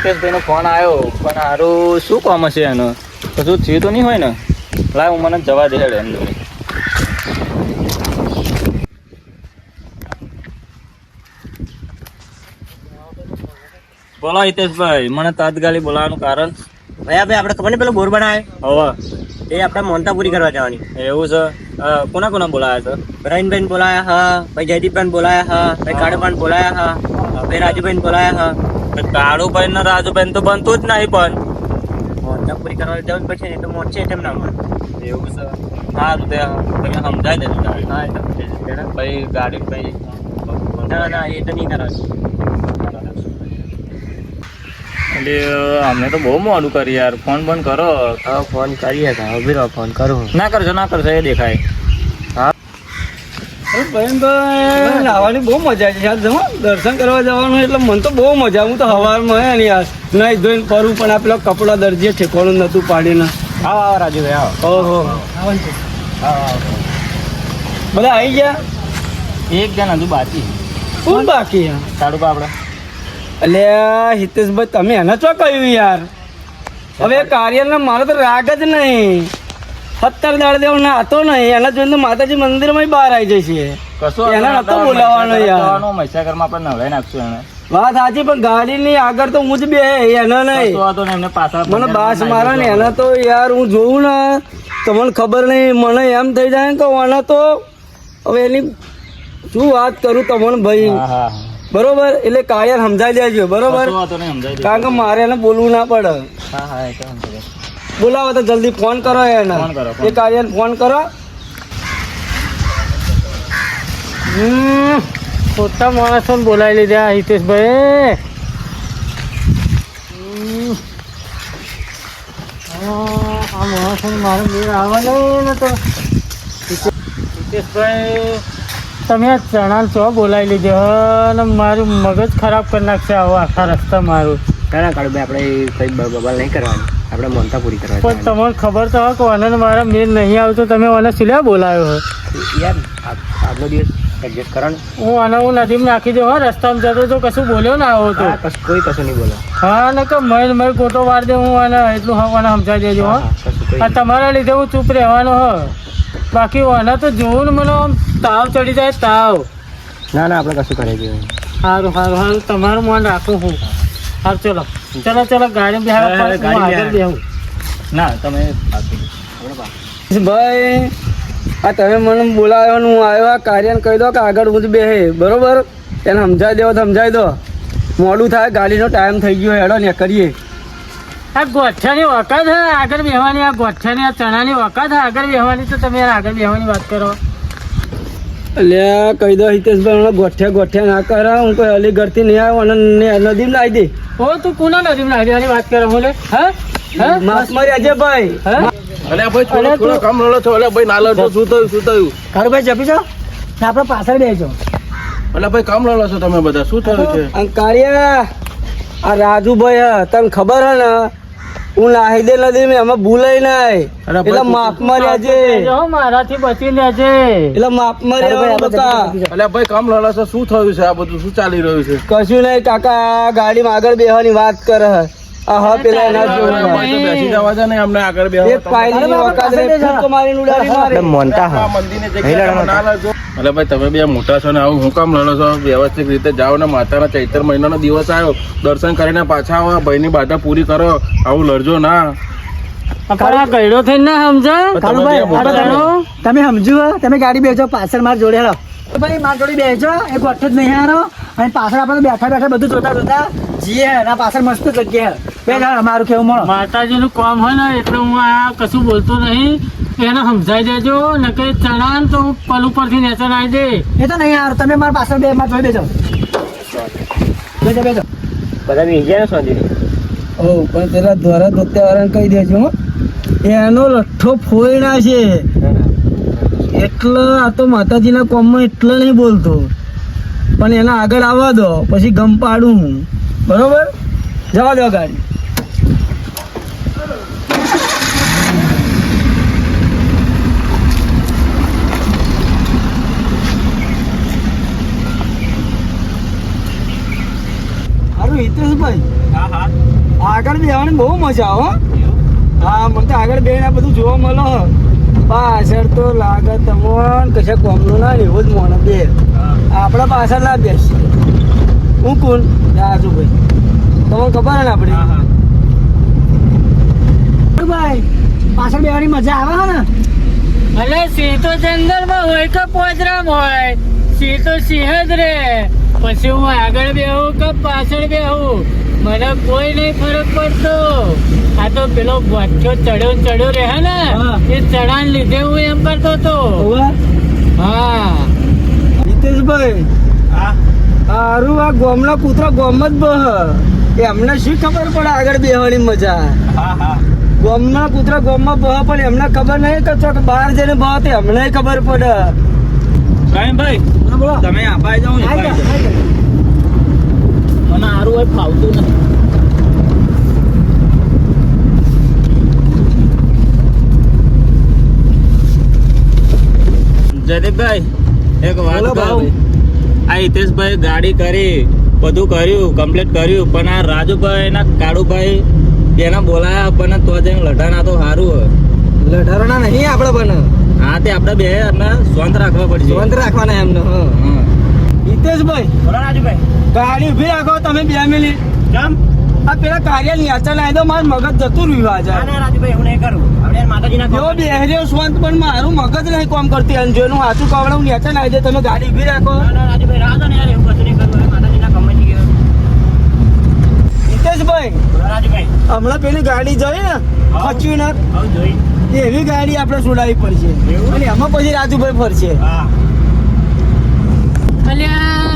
હિતેશભાઈનો phone આવ્યો પણ સારું શું કામ હશે એનો કશું થયું તો નહીં હોય ને લાવ હું મને જવા દે હેડ એમ જોડે બોલો હિતેશભાઈ મને તાત્કાલિક બોલાવવાનું કારણ ભાઈ આપણે ખબર ને પેલો બોર બનાવે હવે એ આપણે મોનતા પૂરી કરવા જવાની એવું છે કોના કોના બોલાયા છે રહીનભાઈ બોલાયા હા, ભાઈ જયદીપભાઈ બોલાયા હા, ભાઈ કાળુભાઈ બોલાયા હા, ભાઈ રાજુભાઈ બોલાયા હા. કાળુભાઈ ને રાજુભાઈ તો બનતું જ નહીં પણ મોનતા પૂરી કરવા જવું પછી ને તો મોટ છે તેમ ના મળે. એવું છે સારું તે તમે સમજાય દે હા ભાઈ ગાડી ભાઈ ના એ તો નહીં કરવાનું. એટલે અમને તો બહુ મોડું કરી યાર ફોન બંધ કરો હા ફોન કરીએ હવે ફોન કરું ના કરશો એ દેખાય નાવાની બહુ મજા છે યાર જમો દર્શન કરવા જવાનું એટલે મને તો બહુ મજા હું તો સવારમાં હે ને યાર નહીં ધોઈને ફરું પણ આ પેલા કપડા દરજીએ ઠેકોણું નતું પાડીને આવો રાજુભાઈ આવો. ઓહો બધા આવી ગયા એક જણ હજુ બાકી કોણ બાકી સાડું આપડે એટલે હિતેશભાઈ તમે એને ચો કહ્યું યાર હવે કાર્યને મારો તો રાગ જ નહીં 17 દાડ દેવ નાતો નહીં એના જોઈને માતાજી મંદિરમાં બહાર આવી જશે કશું એને નતો બોલાવવાનો યાર મહીસાગરમાં આપણે નવડાઈ નાખશું એને વાત સાચી પણ ગાડીની આગળ તો હું જ બે એને નહીં કશું વાંધો નહીં, એમને પાછળ મને બાસ મારા ને એના તો યાર હું જોઉં ને તમને ખબર નહીં મને એમ થઈ જાય કે આને તો હવે એની શું વાત કરું તમને ભાઈ હા હા બરોબર એટલે કાર્ય સમજાઈ દેજો બરોબર કશું વાંધો નહીં, સમજાઈ દઈશ. કારણ કે મારે એને બોલવું ના પડે હા હા એ તો સમજાઈ દઈશ. બોલાવો તો જલ્દી ફોન કરો એને ફોન કરો, ફોન. એ કાર્યને ફોન કરો ખોટા માણસો બોલાવી લીધા હિતેશભાઈ આ માણસો મારો મેળ આવે નહીં ને તો હિતેશભાઈ તમે આ ચણા ચો બોલાવી લીધો અને મારું મગજ ખરાબ કરી નાખશે આવો આખા રસ્તા મારું ના કાળુભાઈ આપણે કઈ બબાલ નહીં કરવાની, આપણે મોનતા પૂરી કરવા પણ તમને ખબર તો હોય કે આનંદ મારા મેળ નહીં આવતો તમે મને સિલ્યા બોલાવ્યો હોય યાર આજનો દિવસ એડજસ્ટ કરવાનું. હું આને હું નદીમાં નાખી દઉં હા રસ્તામાં જતો તો કશું બોલ્યો ના આવો તો કોઈ કશું નહીં બોલો. હા ને કે મય ગોટો વાર દે હું આને એટલું હવાને સમજાવી દેજો હા કશું કોઈ આ તમારા લીધે હું ચૂપ રહેવાનો હો બાકી આને તો જોવું ને મને આમ તાવ ચડી જાય તાવ ના આપણે કશું કરી દઈએ. સારું સારું સારું તમારું મન રાખું હું સારું ચલો ચલો ગાડી બેહું ના તમે ભાઈ આ તમે મને બોલાવ્યો ને હું આવ્યો આ કાર્યને કહી દો કે આગળ હું જ બેહે બરોબર એને સમજાવી દો મોડું થાય ગાડીનો ટાઈમ થઈ ગયો હેડો ને કરીએ આ ગોઠિયાની વખત હે આગળ બેહવાની આ ગોઠિયાની આ ચણાની વખત હે આગળ બેહવાની તો તમે આગળ બેહવાની વાત કરો એટલે કહી દો હિતેશભાઈ ગોઠિયા ના કરે હું કોઈ અલીગઢથી નહીં આવ્યો અને નદીમાં નાખી દે ઓ તું કોના નદીમાં નાખી દેવાની વાત કરે બોલે હા માફ મારી અજયભાઈ અલે ભાઈ થોડો કામ લડો છો. અલે ભાઈ ના લડો શું થયું ભાઈ જપી જાઓ આપણે પાછળ બેસજો અલે ભાઈ કામ લડો છો તમે બધા શું થયું છે? કાળિયા આ રાજુભાઈ તને ખબર હે ને હું નાહી દે નદી મેં અમે ભૂલાઈ નાય અરે ભાઈ, એટલે માફ માર્યા છે મારાથી બચી લેજે એટલે માફ માર્યા બકા અલે ભાઈ કામ લડો છો શું થયું છે? આ બધું શું ચાલી રહ્યું છે? કશું નહીં કાકા ગાડીમાં આગળ બેહવાની વાત કરે હે. આ હા પેલા એના ભાઈ તો બેસી જવા દે ને અમને આગળ બેહો. એક પાયલીની વખત રે ફૂંકો મારીને ઉડાડી મારે મોનતા આ મંદિરની જગ્યાએ ના લડજો. અલે ભાઈ તમે બે મોટા છો ને આવું હું કામ લડો છો? વ્યવસ્થિત રીતે જાઓ ને માતાના ચૈત્ર મહિનાનો દિવસ આવ્યો દર્શન કરીને પાછા આવો ભાઈની બાધા પૂરી કરો. આવું લડજો ના. ગયડો થઈને ના સમજા તમે સમજો તમે ગાડી બેસો પાછળ માર જોડે હેલો ભાઈ માર જોડે બેસો એક વખત જ નહીં હારો અને પાછળ આપણે બેઠા બધું જોતા જીએ એના પાછળ મસ્ત જગ્યા બે અમારું કેવું મળો માતાજીનું કામ હોય ને એટલે હું આ કશું બોલતો નહીં એને સમજાઈ દેજો ને કે ચણા તો પલ ઉપરથી નેચર આવી દે એ તો નહીં હારો તમે મારા પાછળ બે માર જોઈ બેસો બેસો બધા બી ગયા ને સોંધી ઓ પણ પેલા દ્વારા દોત્યાવાળાને કહી દેજો હો. એનો લઠ્ઠો ફોઈડા છે એટલે આ તો માતાજીના કોમમાં એટલે નહીં બોલતો પણ એના આગળ આવવા દો પછી ગમ પાડું હું બરોબર જવા દો ગાડી સારું હિતેશભાઈ હા હા આગળ બેહવાની બહુ મજા આવે હો. હા મને તો આગળ બેહીને આ બધું જોવા મળે હે. પાછળ તો લાગે તમને કશે કોમનું ના ને એવું જ મોને બે આપણા પાછળ ના બેસીએ હું કોણ રાજુભાઈ તમને ખબર હે ને આપણે ભાઈ પાછળ બેવાની મજા આવે હે ને. અલે સિંહ તો જંગલમાં હોય કે પોજરામાં હોય, સિંહ તો સિંહ જ રે. પછી હું આગળ બેહું કે પાછળ બેહું મને કોઈ નહીં ફરક પડતો. આ તો પેલો ભઠ્ઠો ચડ્યો રહે ને હા. એ ચડાણ લીધે હું એમ કરતો હતો. હોવે. હા હિતેશભાઈ હારું આ ગોમનો કૂતરો ગોમ જ બહ એમને શું ખબર પડે આગળ બેહવાની મજા. ગોમના કૂતરા ગોમમાં બહ પણ એમને ખબર નહીં કે ચોક બહાર જઈને બહ તે એમને ખબર પડે. ભાઈ હા, બોલો. તમે આપાઈ જાઓ ને આઈ આપાઈ જા, જાઓ. આઈ જા. મને સારું હોય ફાવતું નથી. જયદીપભાઈ એક વાત બોલો કહું. ભાઈ. આ હિતેશભાઈ ગાડી કરી બધું કર્યું કમ્પ્લીટ કર્યું પણ આ રાજુભાઈ ના કાળુભાઈ એના બોલાયા પણ તો જઈને લઢાના તો સારું હોય. લઢારણા નહીં આપણે બને હા તે આપણે બે એમને શાંત રાખવા પડશે. બંધ રાખવાના એમને. હા હા. હિતેશભાઈ બોલો રાજુભાઈ. ગાડી ઉભી રાખો તમે 2 મિનિટ. કેમ? આ પેલા કાર્ય ન્યાચા લાવી દો મારું મગજ જતું રહ્યું આજે. રાજુભાઈ હું નહીં કરું. આપણે માતાજીના એવો બેહર્યો શાંત પણ મારું મગજ નહીં કામ કરતી અને જોનું સાચું કવડું ન્યાચા લાવી દે તમે ગાડી ઉભી રાખો. રાજુભાઈ રાહ ને યાર એવું કશું નહીં કરવું. માતાજીના કમાઈ ગયો. હિતેશભાઈ રાજુભાઈ હમણાં પેલી ગાડી જોઈ ને ફોર્ચ્યુનર આવું જોઈ. એવી ગાડી આપણે છોડાવી પડશે અને એમાં પછી રાજુભાઈ ફરશે. હા. અલ્યા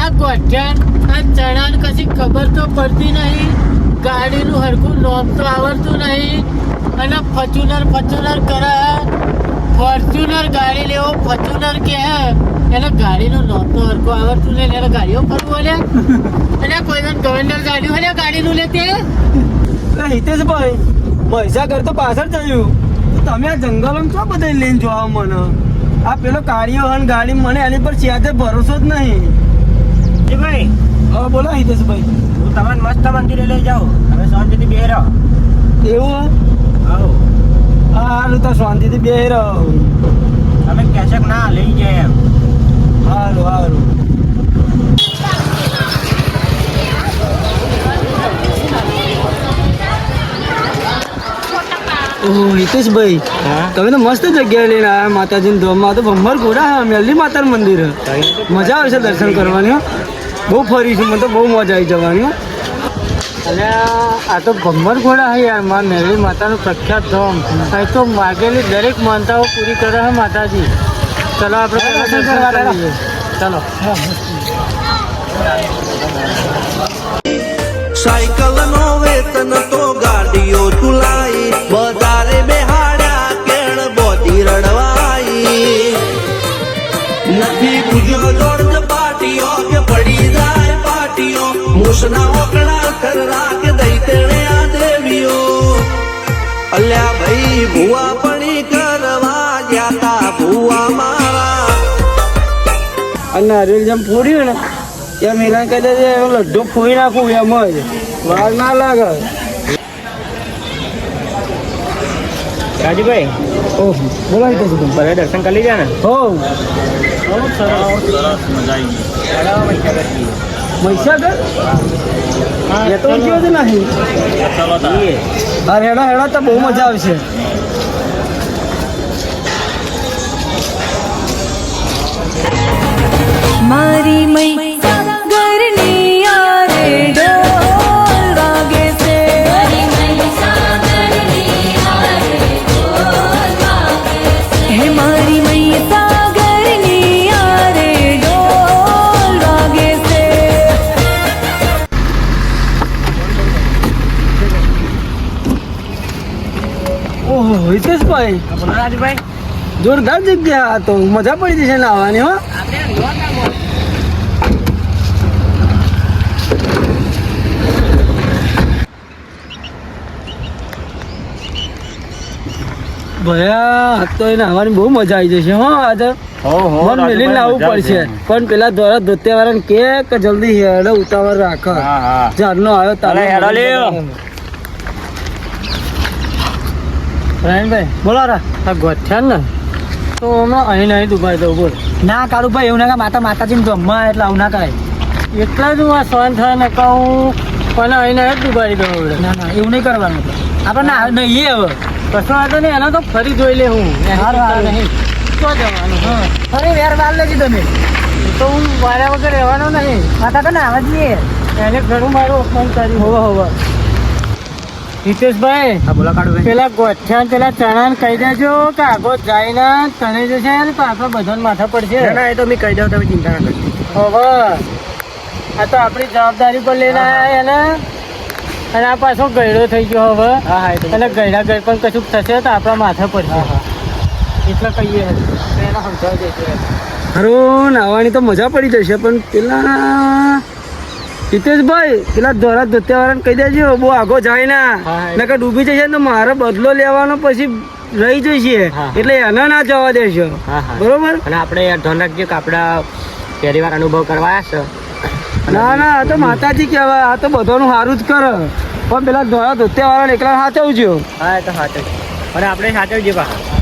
આ ગોઠણ આ ચણાણ કશી ખબર તો પડતી નહીં. ગાડીનું હરખું નોમ તો આવડતું નહીં અને ફોર્ચ્યુનર કરે. ફોર્ચ્યુનર ગાડી લેવો ફોર્ચ્યુનર કે એને ગાડીનું નોમ તો હરખું આવડતું નહીં. એને ગાડીઓ ફરવું અલ્યા અને કોઈ વાર ગવર્નર ગાડીઓ અલ્યા ગાડીનું લે તે. એટલે હિતેશભાઈ પૈસા ઘર તો પાછળ થયું તો તમે આ જંગલોમાં ચો બધા લઈને જોવા મને આ પેલો કાળિયો હન ગાડી મને એની પર સ્યાદે ભરોસો જ નહીં. ભાઈ હા બોલો હિતેશભાઈ. હું તમને મસ્ત મંદિરે લઈ જાઉં. તમે શાંતિથી બેહી રહો. એવું આવો હારું તો શાંતિથી બે રહો. તમે કહેશો કે ના લઈ જાય એમ. હારું હારું. ઓહો હિતેશભાઈ તમે તો મસ્ત જગ્યાએ લઈને આવ્યા માતાજીના ધામમાં. તો ભમ્બર ઘોડા હા મેલડી માતાનું મંદિર હે. મજા આવશે દર્શન કરવાની હો. બહુ ફરીશું મને તો બહુ મજા આવી જવાની હો. અને આ તો ભમ્બર ઘોડા હે યાર માં મેરડી માતાનું પ્રખ્યાત ધામ. અહીં તો માગેલી દરેક માનતાઓ પૂરી કરે છે માતાજી. ચલો આપણે પહેલા દર્શન કરવા લઈએ. ચલો સાયકલ નો વેતન તો ગાડીઓ તુલાઈ બજારે બેહાડ્યા કેણ બોધી રડવાઈ નથી પૂજ્યો જોર્જ પાટીઓ કે પડી જાય પાટીઓ મૂસના ઓકડા કર કે દઈ તેણે આ દેવીઓ અલ્યા ભાઈ ભુવા પણી કરવા ગયા તા ભુવા મારા. અને નારિયેળ જેમ ફોડ્યું ને એમ એલા કહી દે લડ્ડુ ફોડી નાખું એમ જ વાર ના લાગે. રાજુભાઈ ઓહો બોલો હિતેશભાઈ. બધા દર્શન કરી લીધા ને? હો સરસ મજા આવી ગઈ. મહીસાગર એ તો ગયો જ નહીં. ચલો તારે. હા હેડા હેડા તો બહુ મજા આવશે. મારી મૈ સાગરની આરે ઢોલ વાગે છે. મારી મૈ સાગરની આરે ઢોલ વાગે છે. હે મારી મૈ સાગરની આરે ઢોલ વાગે છે. ઓહો હિતેશભાઈ બોલો રાજુભાઈ. જોરદાર જગ્યા આ તો મજા પડી જશે નાવાની હો. ભયા તો એને આવવાની બહુ મજા આવી જશે હો આજે. મન મેલીને લાવવું પડશે પણ પેલા દ્વારા ધોતે વાળાને કે જલ્દી હેડો ઉતાવળ રાખ. હા હા. ઝાડનો આવ્યો અરે હેડો લ્યો. રાયણભાઈ બોલો રા આ ગોઠ્યા ને તો હમણાં અહીં નહીં દુબાઈ દઉં બોલ ના કાળું ભાઈ એવું ના કે માતાજીને જમવા એટલે આવું ના કરાય. એટલા જ હું આ સહન થાય ને કહું પણ અહીં નહીં જ દુબાઈ દઉં હવે. ના એવું નહીં કરવાનું. આપણે ના નહીં હવે કશો વાંધો નહીં એનો તો ફરી જોઈ લે હું હારું, હારું. નહીં તો જવાનું હા ફરી વેર વાર લેજી તમે તો હું વાર્યા વગર રહેવાનો નહીં માતા તો ના આવે જઈએ. એને ઘણું મારું અપમાન કર્યું હોવા હોવા હિતેશભાઈ હા બોલો કાળું ભાઈ. પેલા ગોઠિયા ને પેલા ચણા ને કહી દેજો કે આગો જાય ને તને જશે ને તો આપણે બધાને માથા પડશે એ તો મેં કહી દઉં તમે ચિંતા ના કરજો. હવે આ તો આપણી જવાબદારી પર લઈને આવ્યા એને અને આ પાછો ગયડો થઈ ગયો હવે હા હા એ તો અને ગયડા ગઈ પણ કશું થશે તો આપણા માથે પડશે એટલે કહીએ એને સમજાવી દઈશું હારું નાવાની તો મજા પડી જશે પણ પેલા હિતેશભાઈ પેલા ધોરા ધોતિયાવાળાને કહી દેજો બહુ આગો જાય ના હા. નકર ડૂબી જશે ને તો મારે બદલો લેવાનો પછી રહી જશે હા. એટલે એને ના જવા દેશો હા હા બરોબર અને આપણે ધ્યાન રાખજો કે આપણા પહેલી વાર અનુભવ કરવાયા છે ના ના આ તો માતાજી કહેવાય આ તો બધાનું સારું જ કરે પણ પેલા ધોરા ધોતિયાવાળાને એકલા સાચવજો હા એ તો સાચું અને આપણે સાચવજો પાછા